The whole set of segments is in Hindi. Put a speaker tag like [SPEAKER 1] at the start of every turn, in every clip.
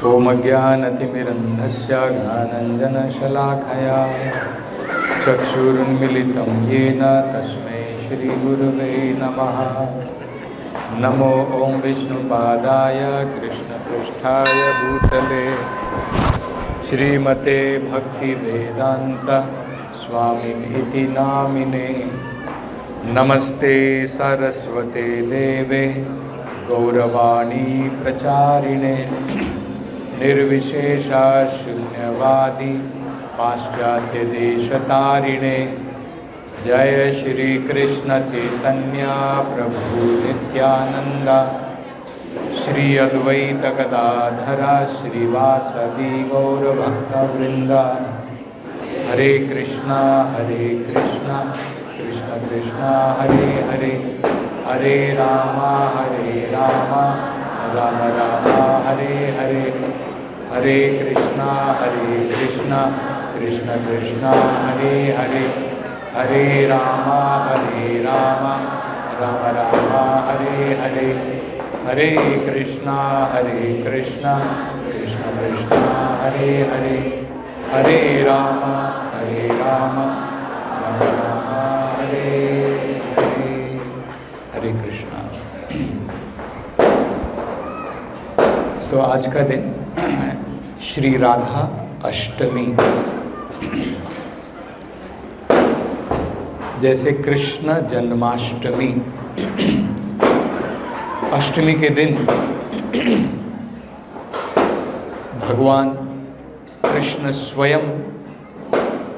[SPEAKER 1] ॐ ज्ञानतिमिरन्धस्य ज्ञानञ्जनशलाखया चक्षुरुन्मिलितं येन तस्मै श्रीगुरुवे नमः। नमो ॐ विष्णुपादाय कृष्णपृष्ठाय भूतले श्रीमते भक्तिवेदान्त स्वामिनिति नामिने। नमस्ते सरस्वते देवे गौरवाणी प्रचारिणे निर्विशेषा शून्यवादी पाश्चात्य देशतारिणे। जय श्री कृष्ण चैतन्य प्रभु नित्यानंद श्री अद्वैत गदाधर श्रीवासदि गौरभक्तवृंद। हरे कृष्णा कृष्ण कृष्ण हरे हरे, हरे राम राम राम हरे हरे। हरे कृष्णा कृष्ण कृष्ण हरे हरे, हरे राम राम राम हरे हरे। हरे कृष्णा कृष्ण कृष्ण हरे हरे, हरे राम राम राम हरे हरे। हरे कृष्णा। तो आज का दिन श्री राधा अष्टमी। जैसे कृष्ण जन्माष्टमी, अष्टमी के दिन भगवान कृष्ण स्वयं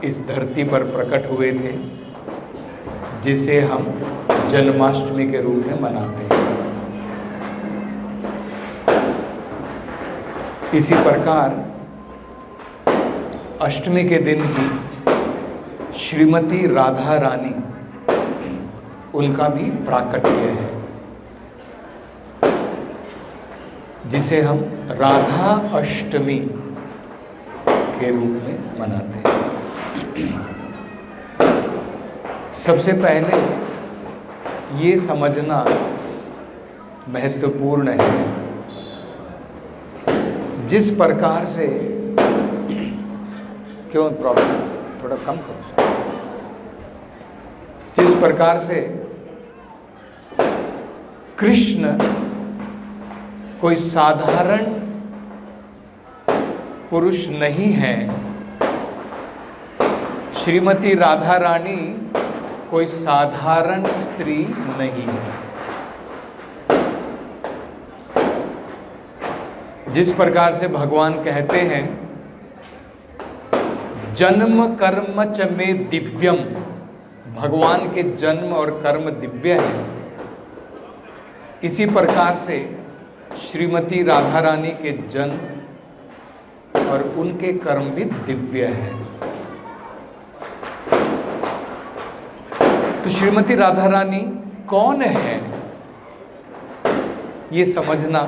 [SPEAKER 1] इस धरती पर प्रकट हुए थे, जिसे हम जन्माष्टमी के रूप में मनाते हैं। इसी प्रकार अष्टमी के दिन ही श्रीमती राधा रानी, उनका भी प्राकट्य है, जिसे हम राधा अष्टमी के रूप में मनाते हैं। सबसे पहले ये समझना महत्वपूर्ण है, जिस प्रकार से, क्यों प्रॉब्लम थोड़ा कम करो, जिस प्रकार से कृष्ण कोई साधारण पुरुष नहीं है, श्रीमती राधा रानी कोई साधारण स्त्री नहीं है। जिस प्रकार से भगवान कहते हैं जन्म कर्म च मे दिव्यम, भगवान के जन्म और कर्म दिव्य है, इसी प्रकार से श्रीमती राधा रानी के जन्म और उनके कर्म भी दिव्य है। तो श्रीमती राधा रानी कौन है, ये समझना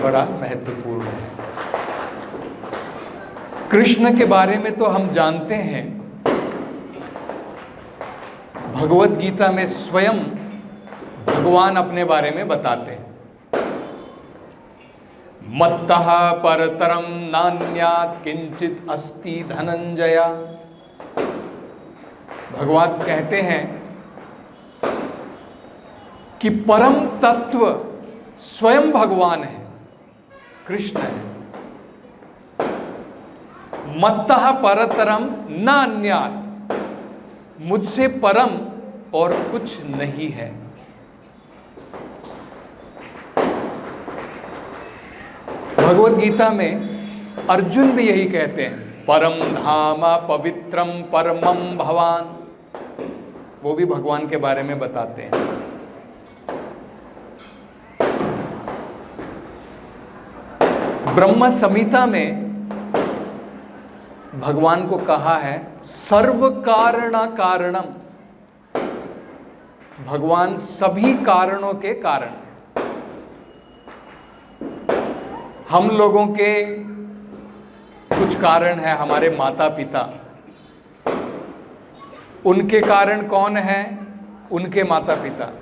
[SPEAKER 1] बड़ा महत्वपूर्ण है। कृष्ण के बारे में तो हम जानते हैं, भगवत गीता में स्वयं भगवान अपने बारे में बताते हैं। मत्तः परतरम नान्यात् किंचित अस्ति धनंजय। भगवान कहते हैं कि परम तत्व स्वयं भगवान है, कृष्ण है। मत्तः परतरम न अन्यात्, मुझसे परम और कुछ नहीं है। भगवत गीता में अर्जुन भी यही कहते हैं, परम धाम पवित्रम परमम भवान। वो भी भगवान के बारे में बताते हैं। ब्रह्म संहिता में भगवान को कहा है सर्व कारण कारणम, भगवान सभी कारणों के कारण। हम लोगों के कुछ कारण है, हमारे माता पिता, उनके कारण कौन है? उनके माता पिता।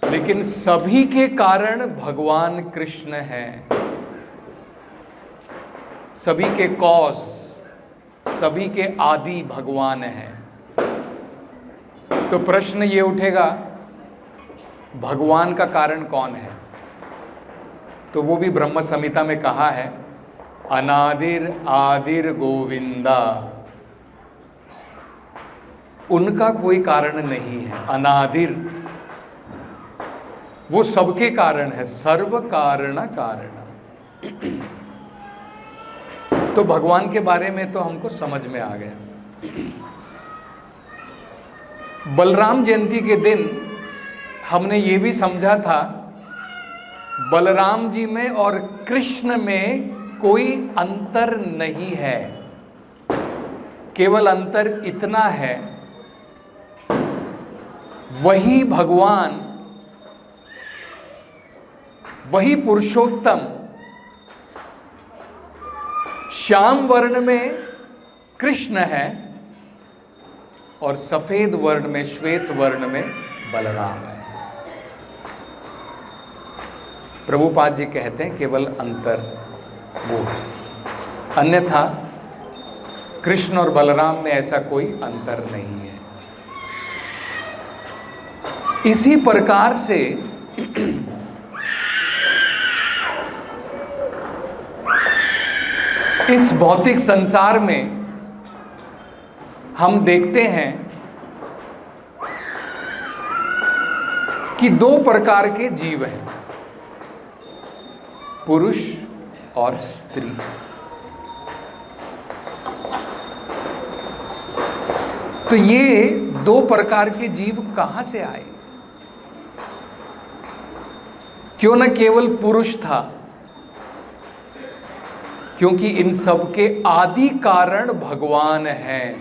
[SPEAKER 1] लेकिन सभी के कारण भगवान कृष्ण हैं। सभी के कॉज, सभी के आदि भगवान हैं। तो प्रश्न ये उठेगा, भगवान का कारण कौन है? तो वो भी ब्रह्म संहिता में कहा है, अनादिर आदिर गोविंदा। उनका कोई कारण नहीं है, अनादिर, वो सबके कारण है, सर्व कारण कारण। तो भगवान के बारे में तो हमको समझ में आ गया। बलराम जयंती के दिन हमने ये भी समझा था, बलराम जी में और कृष्ण में कोई अंतर नहीं है, केवल अंतर इतना है, वही भगवान, वही पुरुषोत्तम श्याम वर्ण में कृष्ण है और सफेद वर्ण में, श्वेत वर्ण में बलराम है। प्रभुपाद जी कहते हैं केवल अंतर वो है, अन्यथा कृष्ण और बलराम में ऐसा कोई अंतर नहीं है। इसी प्रकार से इस भौतिक संसार में हम देखते हैं कि दो प्रकार के जीव हैं, पुरुष और स्त्री। तो ये दो प्रकार के जीव कहां से आए? क्यों न केवल पुरुष था? क्योंकि इन सब के आदि कारण भगवान हैं।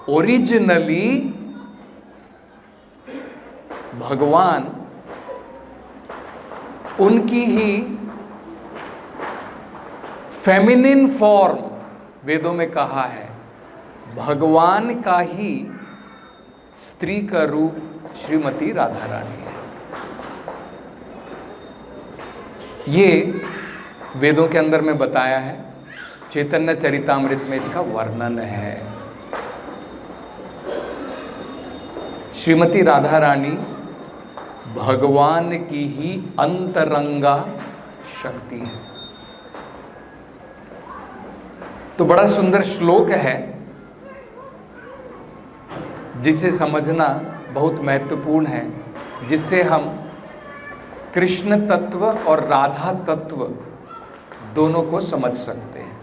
[SPEAKER 1] ओरिजिनली भगवान, उनकी ही फेमिनिन फॉर्म, वेदों में कहा है, भगवान का ही स्त्री का रूप श्रीमती राधा रानी है। ये वेदों के अंदर में बताया है, चैतन्य चरितामृत में इसका वर्णन है। श्रीमती राधा रानी भगवान की ही अंतरंगा शक्ति है। तो बड़ा सुंदर श्लोक है जिसे समझना बहुत महत्वपूर्ण है, जिससे हम कृष्ण तत्व और राधा तत्व दोनों को समझ सकते हैं।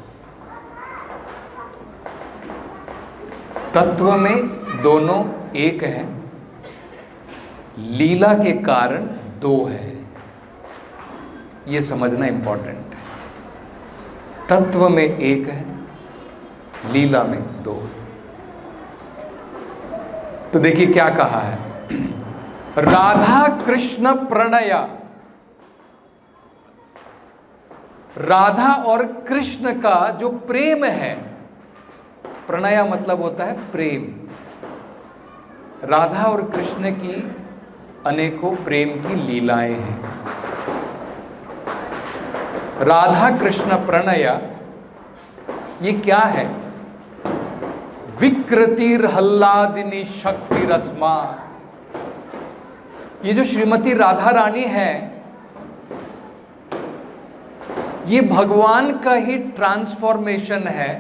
[SPEAKER 1] तत्व में दोनों एक है, लीला के कारण दो है। ये समझना इंपॉर्टेंट है। तत्व में एक है, लीला में दो है। तो देखिए क्या कहा है, राधा कृष्ण प्रणया। राधा और कृष्ण का जो प्रेम है, प्रणया मतलब होता है प्रेम। राधा और कृष्ण की अनेकों प्रेम की लीलाएं हैं। राधा कृष्ण प्रणया ये क्या है? विकृतिर हल्लादिनी शक्ति रस्मा। ये जो श्रीमती राधा रानी है, ये भगवान का ही ट्रांसफॉर्मेशन है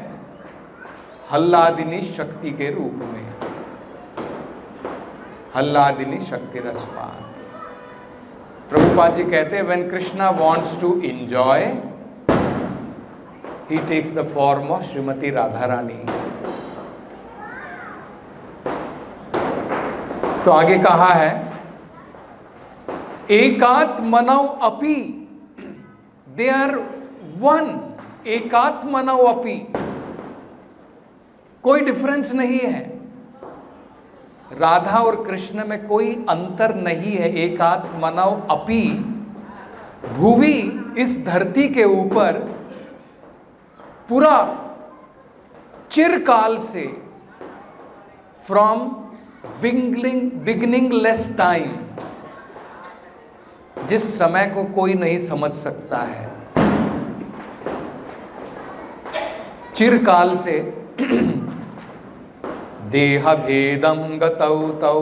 [SPEAKER 1] हल्लादिनी शक्ति के रूप में। हल्लादिनी शक्ति रसपात। प्रभुपाद जी कहते हैं, when Krishna wants to enjoy, he takes the form of Shrimati Radha Rani. तो आगे कहा है, एकात्मनौ अपि, दे आर वन। एकात्मनौ अपि, कोई डिफरेंस नहीं है। राधा और कृष्ण में कोई अंतर नहीं है। एकात्मनौ अपि, भुवि, इस धरती के ऊपर पूरा चिरकाल से, फ्रॉम बिगिनिंगलेस टाइम, जिस समय को कोई नहीं समझ सकता है, चिरकाल से देह भेदम गतौ तौ,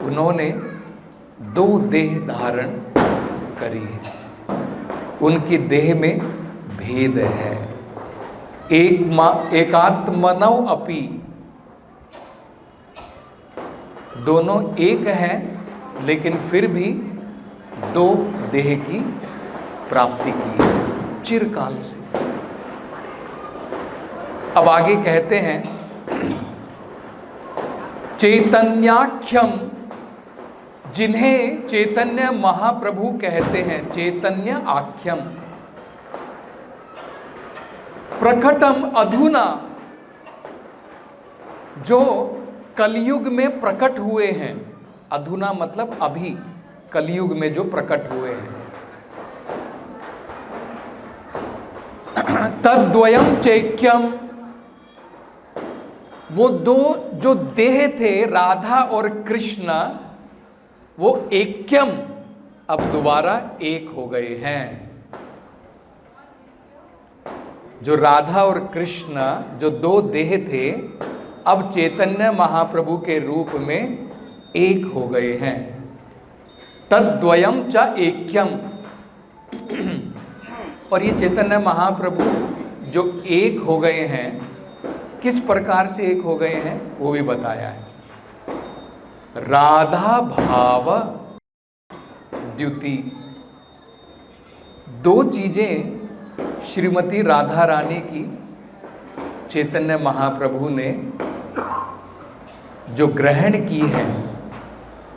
[SPEAKER 1] उन्होंने दो देह धारण करी है, उनकी देह में भेद है। एकात्मनौ अपि, दोनों एक हैं लेकिन फिर भी दो देह की प्राप्ति की है चिरकाल से। अब आगे कहते हैं चैतन्याख्यम, जिन्हें चैतन्य महाप्रभु कहते हैं, चैतन्य आख्यम, प्रकटम अधुना, जो कलयुग में प्रकट हुए हैं। अधुना मतलब अभी, कलयुग में जो प्रकट हुए हैं। तद्वयम चैक्यम, वो दो जो देह थे राधा और कृष्ण, वो ऐक्यम, अब दोबारा एक हो गए हैं। जो राधा और कृष्ण जो दो देह थे, अब चैतन्य महाप्रभु के रूप में एक हो गए हैं। तद्वयम च ऐक्यम, और ये चैतन्य महाप्रभु जो एक हो गए हैं, किस प्रकार से एक हो गए हैं वो भी बताया है। राधा भाव द्युति, दो चीजें श्रीमती राधा रानी की चैतन्य महाप्रभु ने जो ग्रहण की है,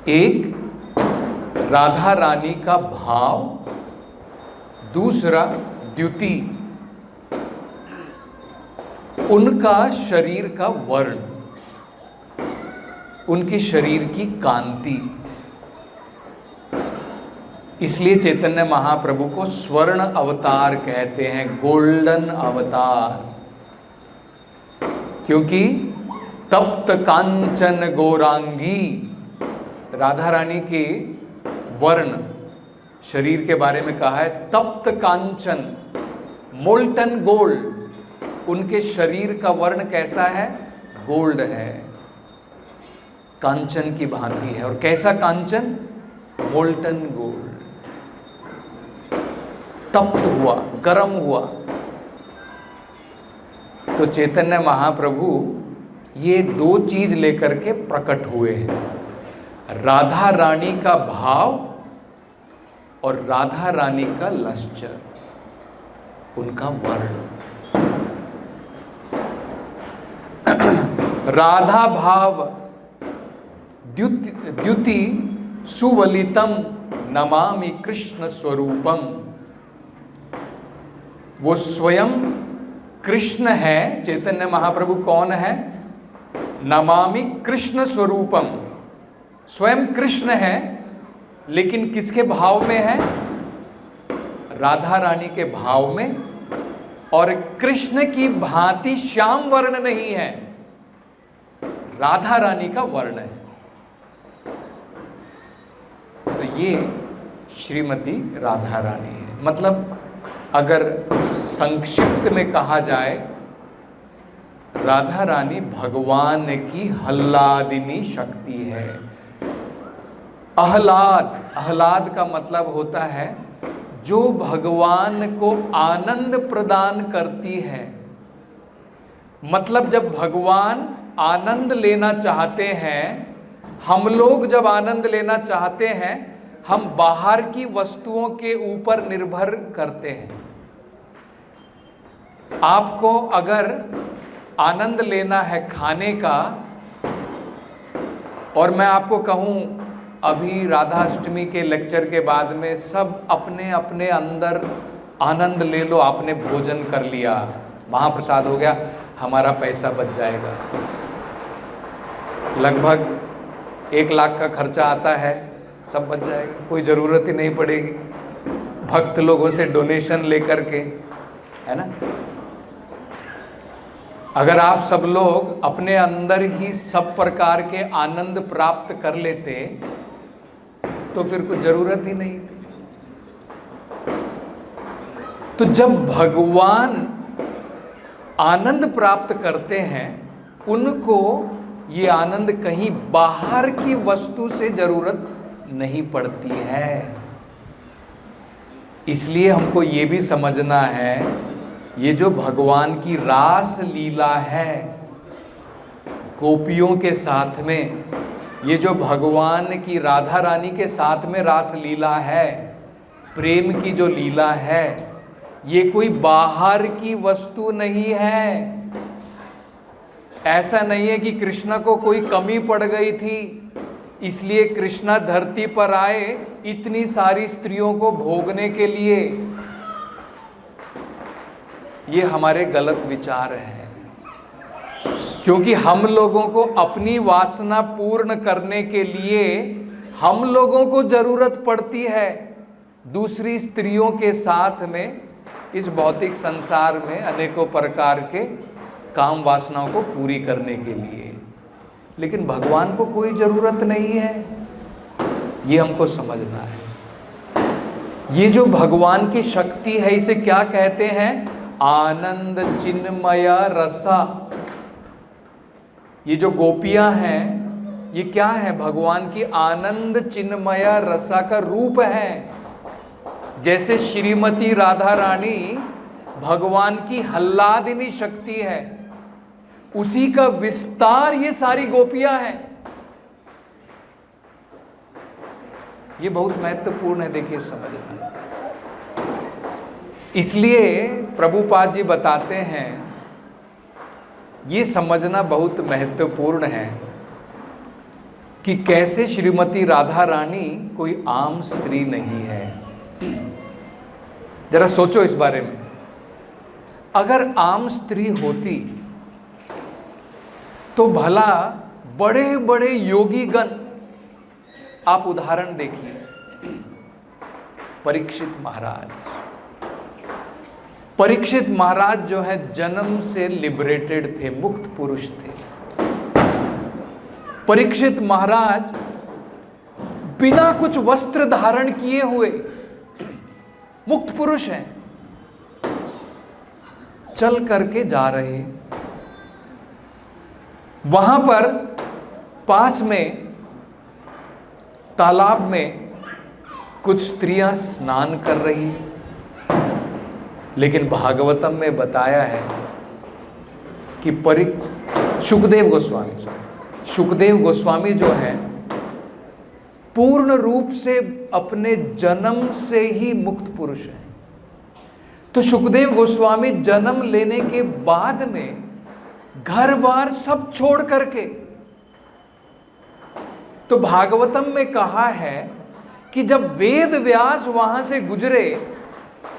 [SPEAKER 1] एक राधा रानी का भाव, दूसरा द्युति, उनका शरीर का वर्ण, उनके शरीर की कांति। इसलिए चैतन्य महाप्रभु को स्वर्ण अवतार कहते हैं, गोल्डन अवतार, क्योंकि तप्त कांचन गौरांगी, राधा रानी के वर्ण शरीर के बारे में कहा है तप्त कांचन, मोल्टन गोल्ड, उनके शरीर का वर्ण कैसा है? गोल्ड है, कांचन की भांति है। और कैसा कांचन? मोल्टन गोल्ड, तप्त हुआ, गर्म हुआ। तो चैतन्य महाप्रभु ये दो चीज लेकर के प्रकट हुए हैं, राधा रानी का भाव और राधा रानी का लश्चर, उनका वर्ण। राधा भाव द्युति सुवलितम नमामि कृष्ण स्वरूपम, वो स्वयं कृष्ण है। चैतन्य महाप्रभु कौन है? नमामि कृष्ण स्वरूपम, स्वयं कृष्ण है, लेकिन किसके भाव में है? राधा रानी के भाव में। और कृष्ण की भांति श्याम वर्ण नहीं है, राधा रानी का वर्ण है। तो ये श्रीमती राधा रानी है। मतलब अगर संक्षिप्त में कहा जाए, राधा रानी भगवान की हल्लादिनी शक्ति है। आह्लाद, आह्लाद का मतलब होता है जो भगवान को आनंद प्रदान करती है। मतलब जब भगवान आनंद लेना चाहते हैं, हम लोग जब आनंद लेना चाहते हैं, हम बाहर की वस्तुओं के ऊपर निर्भर करते हैं। आपको अगर आनंद लेना है खाने का, और मैं आपको कहूँ अभी राधाष्टमी के लेक्चर के बाद में सब अपने अपने अंदर आनंद ले लो, आपने भोजन कर लिया, महाप्रसाद हो गया, हमारा पैसा बच जाएगा। लगभग 1 लाख का खर्चा आता है, सब बच जाएगा, कोई ज़रूरत ही नहीं पड़ेगी भक्त लोगों से डोनेशन लेकर के, है ना। अगर आप सब लोग अपने अंदर ही सब प्रकार के आनंद प्राप्त कर लेते तो फिर कुछ ज़रूरत ही नहीं थी। तो जब भगवान आनंद प्राप्त करते हैं उनको ये आनंद कहीं बाहर की वस्तु से जरूरत नहीं पड़ती है। इसलिए हमको ये भी समझना है, ये जो भगवान की रास लीला है गोपियों के साथ में, ये जो भगवान की राधा रानी के साथ में रास लीला है, प्रेम की जो लीला है, ये कोई बाहर की वस्तु नहीं है। ऐसा नहीं है कि कृष्ण को कोई कमी पड़ गई थी इसलिए कृष्णा धरती पर आए इतनी सारी स्त्रियों को भोगने के लिए। ये हमारे गलत विचार हैं, क्योंकि हम लोगों को अपनी वासना पूर्ण करने के लिए हम लोगों को जरूरत पड़ती है दूसरी स्त्रियों के साथ में इस भौतिक संसार में अनेकों प्रकार के काम वासनाओं को पूरी करने के लिए। लेकिन भगवान को कोई जरूरत नहीं है, ये हमको समझना है। ये जो भगवान की शक्ति है इसे क्या कहते हैं? आनंद चिन्मय रसा। ये जो गोपियां हैं ये क्या है? भगवान की आनंद चिन्मय रसा का रूप है। जैसे श्रीमती राधा रानी भगवान की हल्लादिनी शक्ति है, उसी का विस्तार ये सारी गोपियां हैं। ये बहुत महत्वपूर्ण है, देखिए समझना। इसलिए प्रभुपाद जी बताते हैं, ये समझना बहुत महत्वपूर्ण है कि कैसे श्रीमती राधा रानी कोई आम स्त्री नहीं है। जरा सोचो इस बारे में। अगर आम स्त्री होती तो भला बड़े बड़े योगीगण, आप उदाहरण देखिए, परीक्षित महाराज जो है जन्म से लिबरेटेड थे, मुक्त पुरुष थे। परीक्षित महाराज बिना कुछ वस्त्र धारण किए हुए मुक्त पुरुष हैं, चल करके जा रहे। वहां पर पास में तालाब में कुछ स्त्रियां स्नान कर रही, लेकिन भागवतम में बताया है कि सुखदेव गोस्वामी जो है पूर्ण रूप से अपने जन्म से ही मुक्त पुरुष है। तो सुखदेव गोस्वामी जन्म लेने के बाद में घर बार सब छोड़ करके, तो भागवतम में कहा है कि जब वेद व्यास वहां से गुजरे,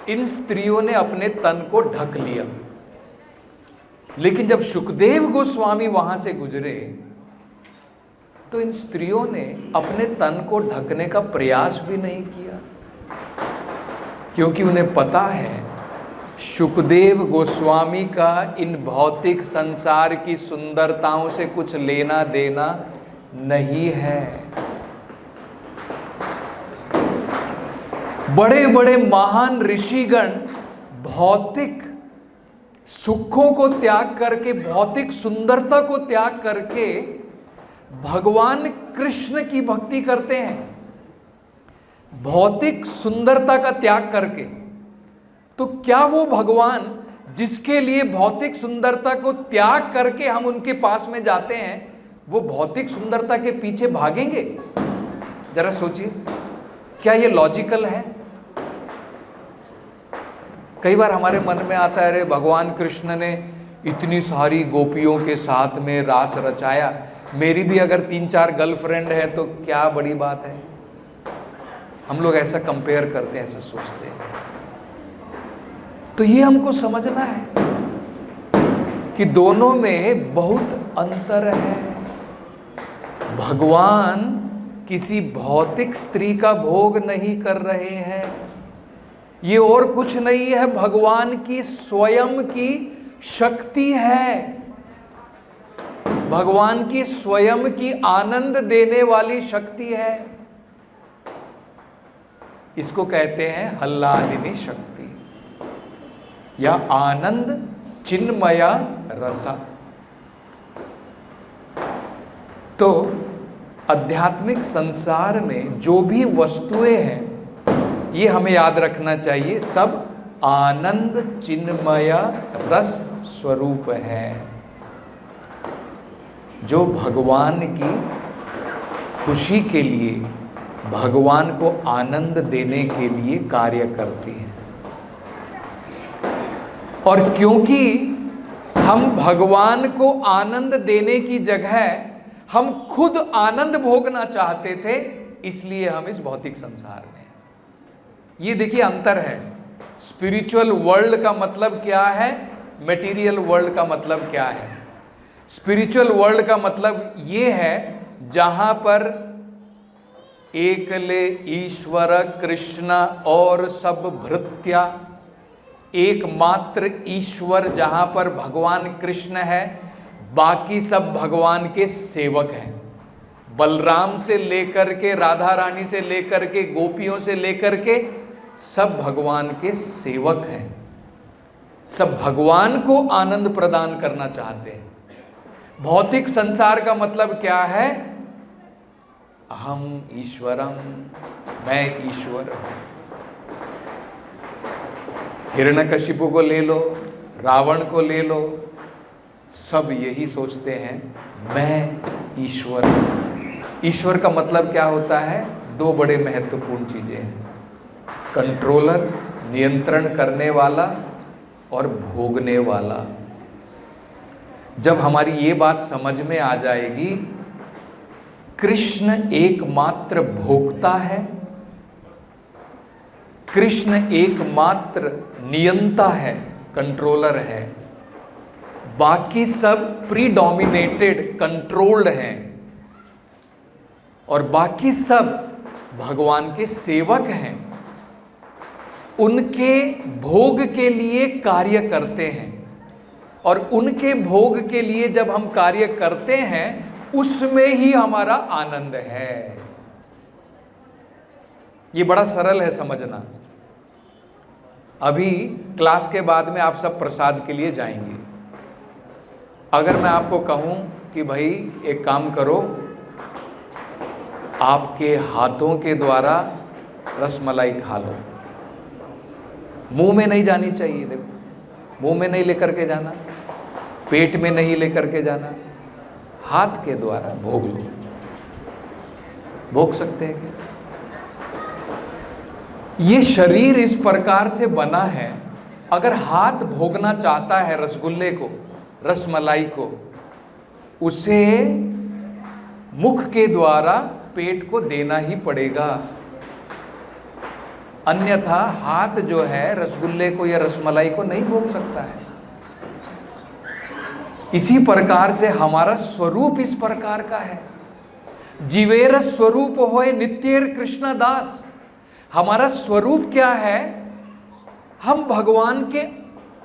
[SPEAKER 1] इन स्त्रियों ने अपने तन को ढक लिया। लेकिन जब सुखदेव गोस्वामी वहां से गुजरे तो इन स्त्रियों ने अपने तन को ढकने का प्रयास भी नहीं किया, क्योंकि उन्हें पता है सुखदेव गोस्वामी का इन भौतिक संसार की सुंदरताओं से कुछ लेना देना नहीं है। बड़े बड़े महान ऋषिगण भौतिक सुखों को त्याग करके, भौतिक सुंदरता को त्याग करके भगवान कृष्ण की भक्ति करते हैं। भौतिक सुंदरता का त्याग करके, तो क्या वो भगवान जिसके लिए भौतिक सुंदरता को त्याग करके हम उनके पास में जाते हैं, वो भौतिक सुंदरता के पीछे भागेंगे? जरा सोचिए, क्या ये लॉजिकल है? कई बार हमारे मन में आता है, अरे भगवान कृष्ण ने इतनी सारी गोपियों के साथ में रास रचाया, मेरी भी अगर 3-4 गर्लफ्रेंड है तो क्या बड़ी बात है। हम लोग ऐसा कंपेयर करते हैं, ऐसा सोचते हैं। तो ये हमको समझना है कि दोनों में बहुत अंतर है। भगवान किसी भौतिक स्त्री का भोग नहीं कर रहे हैं, ये और कुछ नहीं है, भगवान की स्वयं की शक्ति है, भगवान की स्वयं की आनंद देने वाली शक्ति है। इसको कहते हैं हल्लादिनी शक्ति या आनंद चिन्मया रसा। तो आध्यात्मिक संसार में जो भी वस्तुएं हैं, ये हमें याद रखना चाहिए, सब आनंद चिन्मय रस स्वरूप है, जो भगवान की खुशी के लिए, भगवान को आनंद देने के लिए कार्य करती है। और क्योंकि हम भगवान को आनंद देने की जगह हम खुद आनंद भोगना चाहते थे, इसलिए हम इस भौतिक संसार में। ये देखिए अंतर है। स्पिरिचुअल वर्ल्ड का मतलब क्या है, मटेरियल वर्ल्ड का मतलब क्या है। स्पिरिचुअल वर्ल्ड का मतलब ये है जहां पर एकले ईश्वर कृष्ण और सब भृत्या, एकमात्र ईश्वर जहां पर भगवान कृष्ण है, बाकी सब भगवान के सेवक हैं। बलराम से लेकर के, राधा रानी से लेकर के, गोपियों से लेकर के, सब भगवान के सेवक हैं। सब भगवान को आनंद प्रदान करना चाहते हैं। भौतिक संसार का मतलब क्या है, अहम ईश्वरम, मैं ईश्वर हूं। हिरण्यकशिपु को ले लो, रावण को ले लो, सब यही सोचते हैं मैं ईश्वर हूं। ईश्वर का मतलब क्या होता है, दो बड़े महत्वपूर्ण चीजें हैं, कंट्रोलर, नियंत्रण करने वाला, और भोगने वाला। जब हमारी ये बात समझ में आ जाएगी, कृष्ण एकमात्र भोक्ता है, कृष्ण एकमात्र नियंता है, कंट्रोलर है, बाकी सब प्रीडोमिनेटेड, कंट्रोल्ड हैं, और बाकी सब भगवान के सेवक हैं, उनके भोग के लिए कार्य करते हैं। और उनके भोग के लिए जब हम कार्य करते हैं, उसमें ही हमारा आनंद है। ये बड़ा सरल है समझना। अभी क्लास के बाद में आप सब प्रसाद के लिए जाएंगे। अगर मैं आपको कहूं कि भाई एक काम करो, आपके हाथों के द्वारा रसमलाई खा लो, मुंह में नहीं जानी चाहिए। देखो, मुंह में नहीं लेकर के जाना, पेट में नहीं लेकर के जाना, हाथ के द्वारा भोग लो। भोग सकते हैं क्या? ये शरीर इस प्रकार से बना है, अगर हाथ भोगना चाहता है रसगुल्ले को, रसमलाई को, उसे मुख के द्वारा पेट को देना ही पड़ेगा, अन्यथा हाथ जो है रसगुल्ले को या रसमलाई को नहीं भोग सकता है। इसी प्रकार से हमारा स्वरूप इस प्रकार का है। जीवेर स्वरूप होए नित्येर कृष्ण दास। हमारा स्वरूप क्या है, हम भगवान के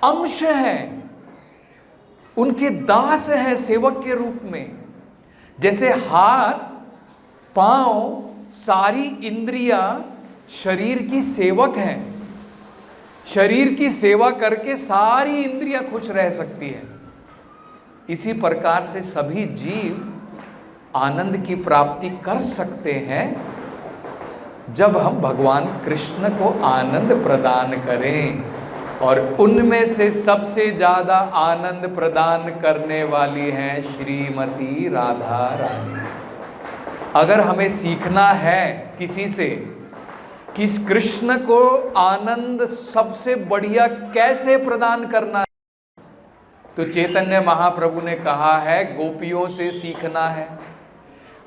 [SPEAKER 1] अंश हैं, उनके दास हैं, सेवक के रूप में। जैसे हाथ, पांव, सारी इंद्रियां शरीर की सेवक हैं, शरीर की सेवा करके सारी इंद्रियां खुश रह सकती हैं। इसी प्रकार से सभी जीव आनंद की प्राप्ति कर सकते हैं जब हम भगवान कृष्ण को आनंद प्रदान करें। और उनमें से सबसे ज्यादा आनंद प्रदान करने वाली हैं श्रीमती राधा रानी। अगर हमें सीखना है किसी से कि इस कृष्ण को आनंद सबसे बढ़िया कैसे प्रदान करना, तो चैतन्य महाप्रभु ने कहा है गोपियों से सीखना है।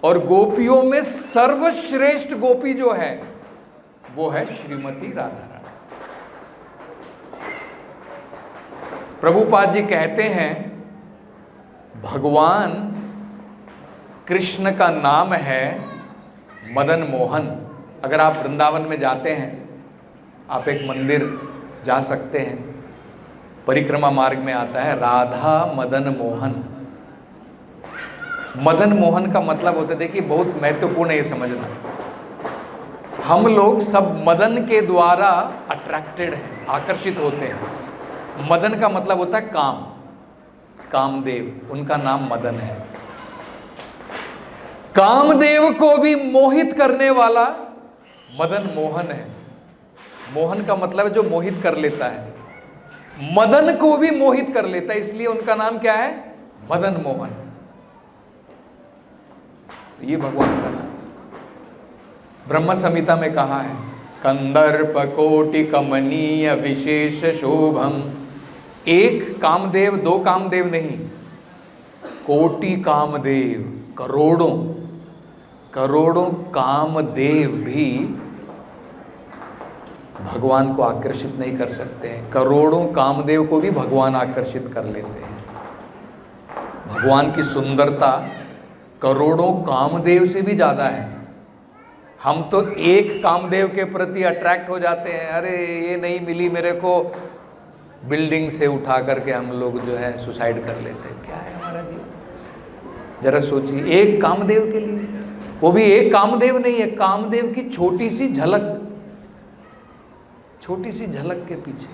[SPEAKER 1] और गोपियों में सर्वश्रेष्ठ गोपी जो है वो है श्रीमती राधा रानी। प्रभुपाद जी कहते हैं भगवान कृष्ण का नाम है मदन मोहन। अगर आप वृंदावन में जाते हैं, आप एक मंदिर जा सकते हैं, परिक्रमा मार्ग में आता है राधा मदन मोहन। मदन मोहन का मतलब होता है, देखिए बहुत महत्वपूर्ण है ये समझना। हम लोग सब मदन के द्वारा अट्रैक्टेड हैं, आकर्षित होते हैं। मदन का मतलब होता है काम, कामदेव, उनका नाम मदन है। कामदेव को भी मोहित करने वाला मदन मोहन है। मोहन का मतलब है जो मोहित कर लेता है, मदन को भी मोहित कर लेता है, इसलिए उनका नाम क्या है? मदन मोहन। तो ये भगवान का नाम ब्रह्म संहिता में कहा है, कंदर्प कोटि कमनीय विशेष शोभम। एक कामदेव, दो कामदेव नहीं, कोटि कामदेव, करोड़ों करोड़ों कामदेव भी भगवान को आकर्षित नहीं कर सकते हैं। करोड़ों कामदेव को भी भगवान आकर्षित कर लेते हैं। भगवान की सुंदरता करोड़ों कामदेव से भी ज़्यादा है। हम तो एक कामदेव के प्रति अट्रैक्ट हो जाते हैं, अरे ये नहीं मिली मेरे को, बिल्डिंग से उठा करके हम लोग जो है सुसाइड कर लेते हैं। क्या है हमारा जीवन? जरा सोचिए, एक कामदेव के लिए, वो भी एक कामदेव नहीं है, कामदेव की छोटी सी झलक, छोटी सी झलक के पीछे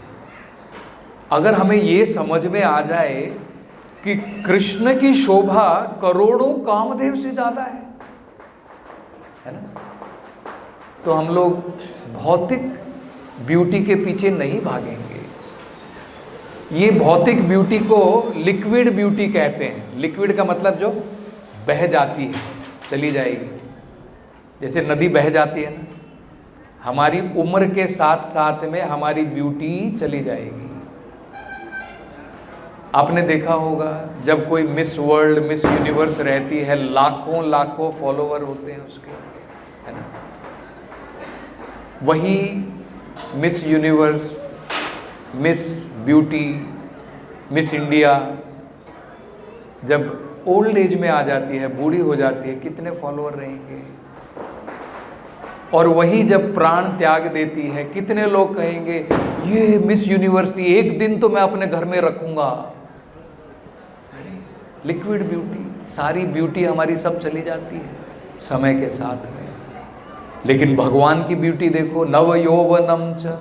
[SPEAKER 1] अगर हमें ये समझ में आ जाए कि कृष्ण की शोभा करोड़ों कामदेव से ज्यादा है ना, तो हम लोग भौतिक ब्यूटी के पीछे नहीं भागेंगे। ये भौतिक ब्यूटी को लिक्विड ब्यूटी कहते हैं। लिक्विड का मतलब जो बह जाती है, चली जाएगी, जैसे नदी बह जाती है ना, हमारी उम्र के साथ साथ में हमारी ब्यूटी चली जाएगी। आपने देखा होगा जब कोई मिस वर्ल्ड, मिस यूनिवर्स रहती है, लाखों लाखों फॉलोवर होते हैं उसके, है ना। वही miss universe, miss beauty, miss India जब ओल्ड एज में आ जाती है, बूढ़ी हो जाती है, कितने फॉलोअर रहेंगे। और वही जब प्राण त्याग देती है, कितने लोग कहेंगे ये मिस यूनिवर्स थी, एक दिन तो मैं अपने घर में रखूंगा। लिक्विड ब्यूटी, सारी ब्यूटी हमारी सब चली जाती है समय के साथ में। लेकिन भगवान की ब्यूटी देखो, नव यौवनम च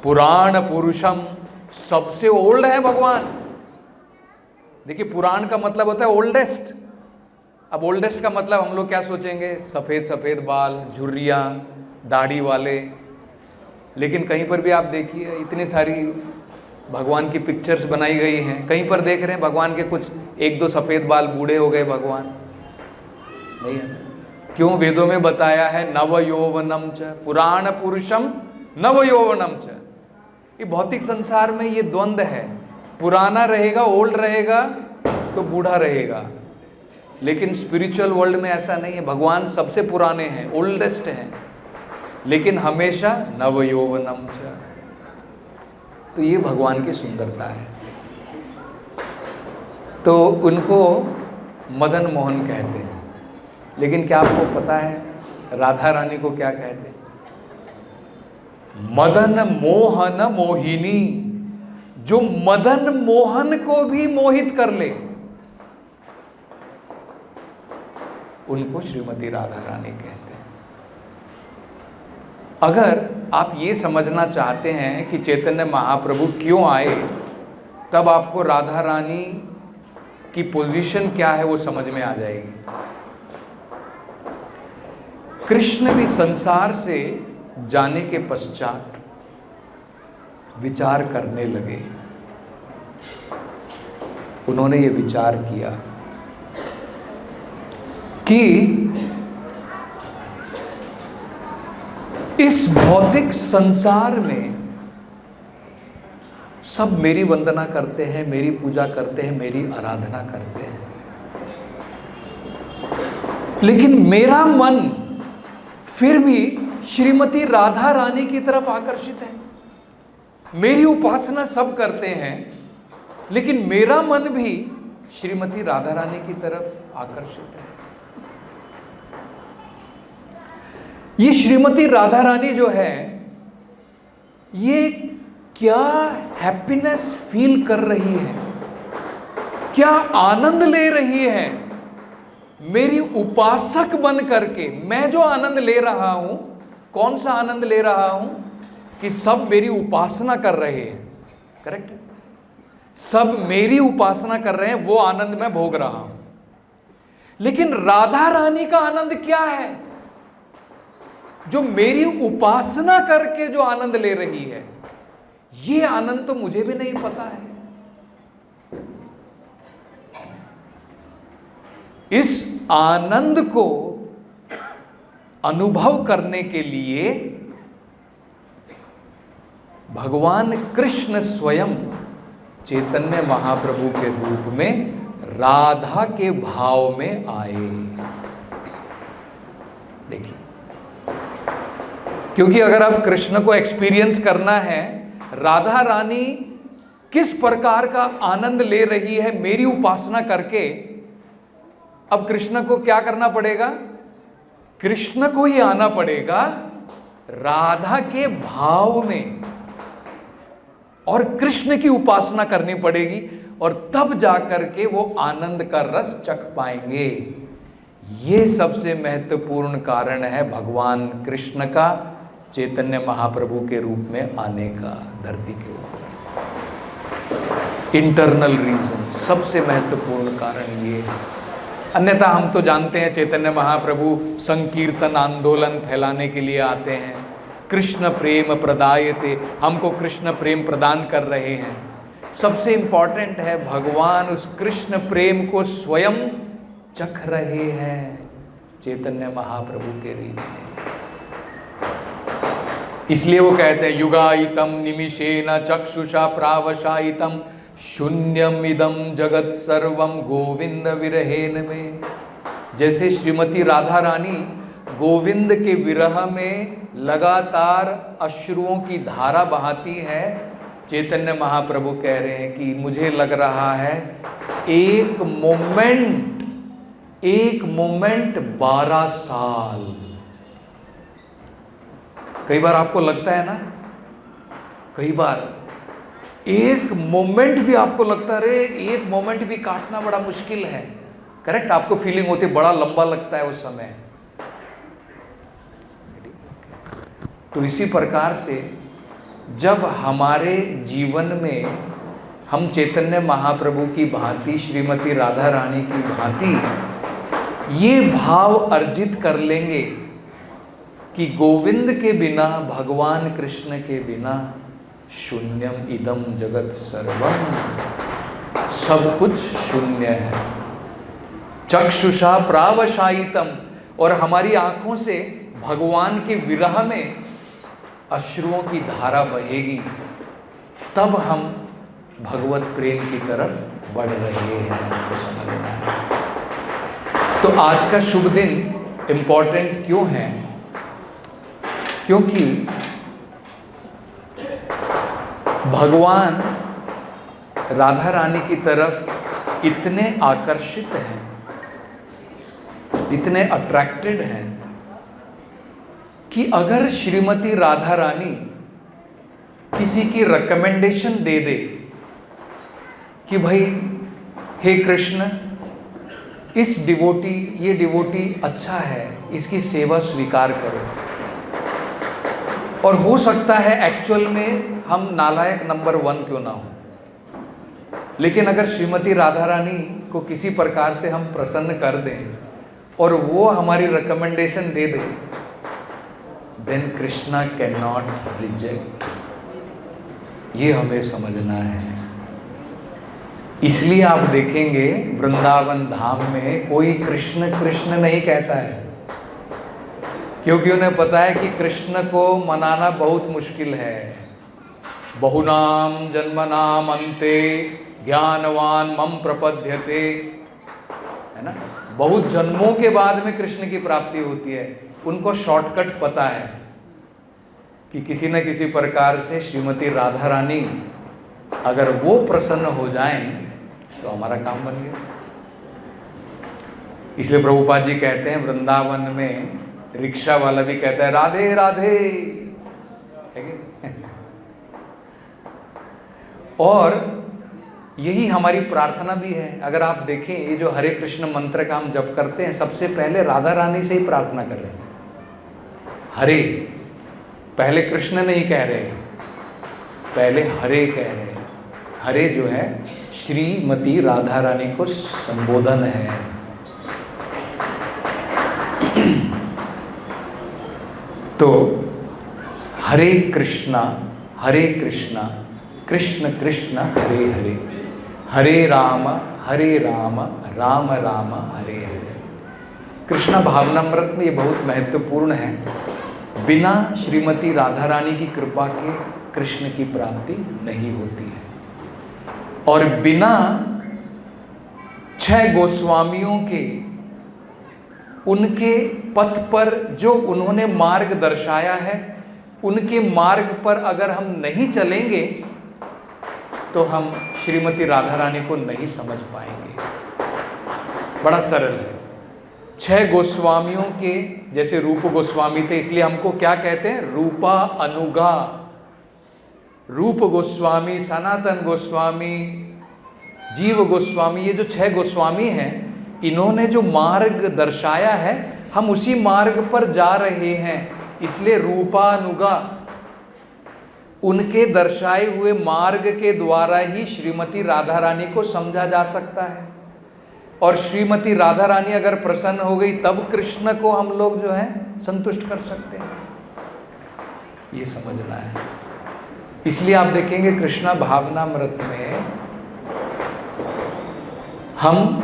[SPEAKER 1] पुराण पुरुषम, सबसे ओल्ड है भगवान। देखिए, पुराण का मतलब होता है ओल्डेस्ट। अब ओल्डेस्ट का मतलब हम लोग क्या सोचेंगे? सफ़ेद सफ़ेद बाल, झुर्रियाँ, दाढ़ी वाले। लेकिन कहीं पर भी आप देखिए, इतनी सारी भगवान की पिक्चर्स बनाई गई हैं, कहीं पर देख रहे हैं भगवान के कुछ एक दो सफ़ेद बाल, बूढ़े हो गए भगवान, नहीं है। क्यों? वेदों में बताया है नव यौवनम च पुराण पुरुषम नव यौवनम च। ये भौतिक संसार में ये द्वंद्व है, पुराना रहेगा, ओल्ड रहेगा तो बूढ़ा रहेगा। लेकिन स्पिरिचुअल वर्ल्ड में ऐसा नहीं है, भगवान सबसे पुराने हैं, ओल्डेस्ट हैं, लेकिन हमेशा नव यौवनम च। तो ये भगवान की सुंदरता है। तो उनको मदन मोहन कहते हैं। लेकिन क्या आपको पता है राधा रानी को क्या कहते हैं? मदन मोहन मोहिनी। जो मदन मोहन को भी मोहित कर ले, उनको श्रीमती राधा रानी कहते हैं। अगर आप ये समझना चाहते हैं कि चैतन्य महाप्रभु क्यों आए, तब आपको राधा रानी की पोजीशन क्या है वो समझ में आ जाएगी। कृष्ण भी संसार से जाने के पश्चात विचार करने लगे। उन्होंने ये विचार किया कि इस भौतिक संसार में सब मेरी वंदना करते हैं, मेरी पूजा करते हैं, मेरी आराधना करते हैं, लेकिन मेरा मन फिर भी श्रीमती राधा रानी की तरफ आकर्षित है। मेरी उपासना सब करते हैं, लेकिन मेरा मन भी श्रीमती राधा रानी की तरफ आकर्षित है। ये श्रीमती राधा रानी जो है, ये क्या हैप्पीनेस फील कर रही है, क्या आनंद ले रही है मेरी उपासक बन करके। मैं जो आनंद ले रहा हूं, कौन सा आनंद ले रहा हूं कि सब मेरी उपासना कर रहे हैं, करेक्ट है? सब मेरी उपासना कर रहे हैं, वो आनंद मैं भोग रहा हूं। लेकिन राधा रानी का आनंद क्या है? जो मेरी उपासना करके जो आनंद ले रही है, ये आनंद तो मुझे भी नहीं पता है। इस आनंद को अनुभव करने के लिए भगवान कृष्ण स्वयं चैतन्य महाप्रभु के रूप में राधा के भाव में आए। देखिए, क्योंकि अगर अब कृष्ण को एक्सपीरियंस करना है, राधा रानी किस प्रकार का आनंद ले रही है मेरी उपासना करके, अब कृष्ण को क्या करना पड़ेगा? कृष्ण को ही आना पड़ेगा राधा के भाव में, और कृष्ण की उपासना करनी पड़ेगी, और तब जाकर के वो आनंद का रस चख पाएंगे। ये सबसे महत्वपूर्ण कारण है भगवान कृष्ण का चैतन्य महाप्रभु के रूप में आने का धरती के ऊपर। इंटरनल रीजन, सबसे महत्वपूर्ण कारण ये है। अन्यथा हम तो जानते हैं चैतन्य महाप्रभु संकीर्तन आंदोलन फैलाने के लिए आते हैं। कृष्ण प्रेम प्रदायते, हमको कृष्ण प्रेम प्रदान कर रहे हैं। सबसे इंपॉर्टेंट है भगवान उस कृष्ण प्रेम को स्वयं चख रहे हैं चैतन्य महाप्रभु के रूप में। इसलिए वो कहते हैं युगायितम निमिषेन चक्षुषा प्रावशायितम शून्यम इदम जगत सर्वम गोविंद विरहेन में। जैसे श्रीमती राधा रानी गोविंद के विरह में लगातार अश्रुओं की धारा बहाती है, चैतन्य महाप्रभु कह रहे हैं कि मुझे लग रहा है एक मोमेंट 12 साल। कई बार आपको लगता है ना, कई बार एक मोमेंट भी आपको लगता है एक मोमेंट भी काटना बड़ा मुश्किल है। करेक्ट? आपको फीलिंग होती है बड़ा लंबा लगता है उस समय। तो इसी प्रकार से जब हमारे जीवन में हम चैतन्य महाप्रभु की भांति, श्रीमती राधा रानी की भांति ये भाव अर्जित कर लेंगे कि गोविंद के बिना, भगवान कृष्ण के बिना शून्यम इदम जगत सर्वम, सब कुछ शून्य है। चक्षुषा प्रावशायितम, और हमारी आंखों से भगवान के विरह में अश्रुओं की धारा बहेगी, तब हम भगवत प्रेम की तरफ बढ़ रहे हैं। आपको समझना है। तो आज का शुभ दिन इम्पोर्टेंट क्यों है? क्योंकि भगवान राधा रानी की तरफ इतने आकर्षित हैं, इतने अट्रैक्टेड हैं कि अगर श्रीमती राधा रानी किसी की रिकमेंडेशन दे दे कि भाई हे कृष्ण, इस डिवोटी, ये डिवोटी अच्छा है, इसकी सेवा स्वीकार करो, और हो सकता है एक्चुअल में हम नालायक नंबर 1 क्यों ना हो, लेकिन अगर श्रीमती राधा रानी को किसी प्रकार से हम प्रसन्न कर दें और वो हमारी रिकमेंडेशन दे दे, then Krishna can not reject. ये हमें समझना है। इसलिए आप देखेंगे वृंदावन धाम में कोई कृष्ण कृष्ण नहीं कहता है, क्योंकि उन्हें पता है कि कृष्ण को मनाना बहुत मुश्किल है। बहुनाम जन्मनाम अन्ते ज्ञानवान मम प्रपद्यते, है ना? बहुत जन्मों के बाद में कृष्ण की प्राप्ति होती है। उनको शॉर्टकट पता है कि किसी न किसी प्रकार से श्रीमती राधा रानी अगर वो प्रसन्न हो जाएं तो हमारा काम बन गया। इसलिए प्रभुपाद जी कहते हैं वृंदावन में रिक्शा वाला भी कहता है राधे राधे, है कि? और यही हमारी प्रार्थना भी है। अगर आप देखें ये जो हरे कृष्ण मंत्र का हम जप करते हैं, सबसे पहले राधा रानी से ही प्रार्थना कर रहे हैं। हरे, पहले कृष्ण नहीं कह रहे, पहले हरे कह रहे हैं। हरे जो है श्रीमती राधा रानी को संबोधन है। तो हरे कृष्णा कृष्ण कृष्ण हरे हरे, हरे राम राम राम हरे हरे। कृष्ण भावनामृत में ये बहुत महत्वपूर्ण है। बिना श्रीमती राधा रानी की कृपा के कृष्ण की प्राप्ति नहीं होती है, और बिना 6 गोस्वामियों के उनके पथ पर जो उन्होंने मार्ग दर्शाया है, उनके मार्ग पर अगर हम नहीं चलेंगे तो हम श्रीमती राधा रानी को नहीं समझ पाएंगे। बड़ा सरल है। 6 गोस्वामियों के, जैसे रूप गोस्वामी थे, इसलिए हमको क्या कहते हैं, रूपा अनुगा। रूप गोस्वामी, सनातन गोस्वामी, जीव गोस्वामी, ये जो 6 गोस्वामी हैं, इन्होंने जो मार्ग दर्शाया है हम उसी मार्ग पर जा रहे हैं, इसलिए रूपानुगा। उनके दर्शाए हुए मार्ग के द्वारा ही श्रीमती राधा रानी को समझा जा सकता है, और श्रीमती राधा रानी अगर प्रसन्न हो गई तब कृष्ण को हम लोग जो है संतुष्ट कर सकते हैं। ये समझना है। इसलिए आप देखेंगे कृष्णा भावनामृत में हम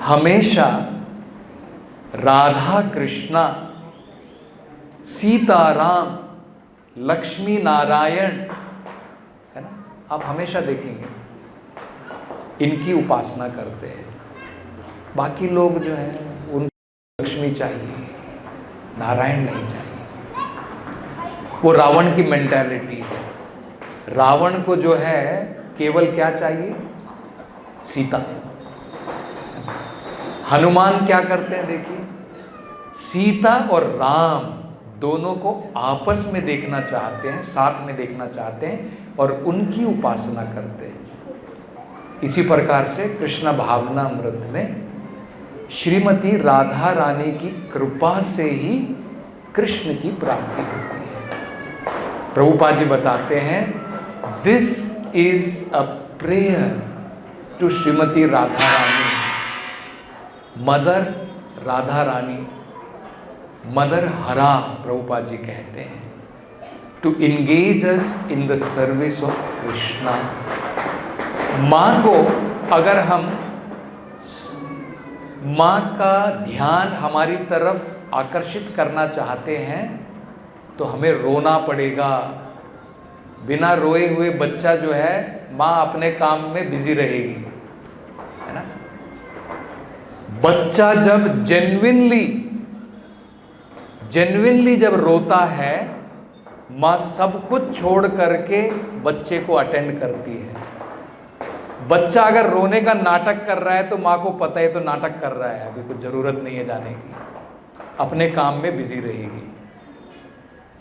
[SPEAKER 1] हमेशा राधा कृष्णा, सीताराम, लक्ष्मी नारायण, है ना, आप हमेशा देखेंगे इनकी उपासना करते हैं। बाकी लोग जो है उनको लक्ष्मी चाहिए, नारायण नहीं चाहिए। वो रावण की मेंटालिटी है। रावण को जो है केवल क्या चाहिए, सीता। हनुमान क्या करते हैं, देखिए, सीता और राम दोनों को आपस में देखना चाहते हैं, साथ में देखना चाहते हैं, और उनकी उपासना करते हैं। इसी प्रकार से कृष्ण भावनामृत में श्रीमती राधा रानी की कृपा से ही कृष्ण की प्राप्ति होती है। प्रभुपाद जी बताते हैं, this is a prayer to Shrimati Radha Rani, mother Radha Rani, mother Hara. Prabhupada ji कहते हैं, to engage us in the service of Krishna. माँ को अगर हम, माँ का ध्यान हमारी तरफ आकर्षित करना चाहते हैं तो हमें रोना पड़ेगा। बिना रोए हुए बच्चा जो है, माँ अपने काम में बिजी रहेगी, है ना। बच्चा जब जेन्युइनली जब रोता है, माँ सब कुछ छोड़ करके बच्चे को अटेंड करती है। बच्चा अगर रोने का नाटक कर रहा है तो माँ को पता है तो नाटक कर रहा है, अभी कुछ जरूरत नहीं है जाने की, अपने काम में बिजी रहेगी।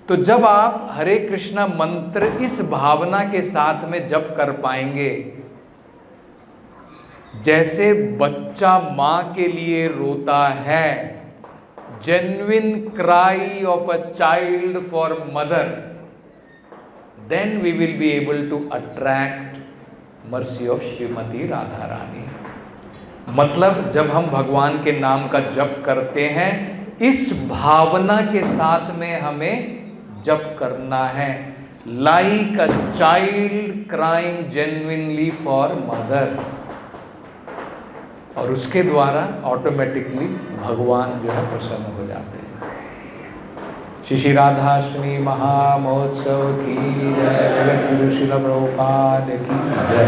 [SPEAKER 1] तो जब आप हरे कृष्णा मंत्र इस भावना के साथ में जप कर पाएंगे, जैसे बच्चा माँ के लिए रोता है, genuine cry of a child for mother, then we will be able to attract mercy of Shrimati Radha Rani. मतलब जब हम भगवान के नाम का जप करते हैं, इस भावना के साथ में हमें जप करना है, like a child crying genuinely for mother, और उसके द्वारा ऑटोमेटिकली भगवान जो है प्रसन्न हो जाते हैं। श्री राधाष्टमी महामहोत्सव की जय। जगत गुरु श्रील प्रभुपाद की जय।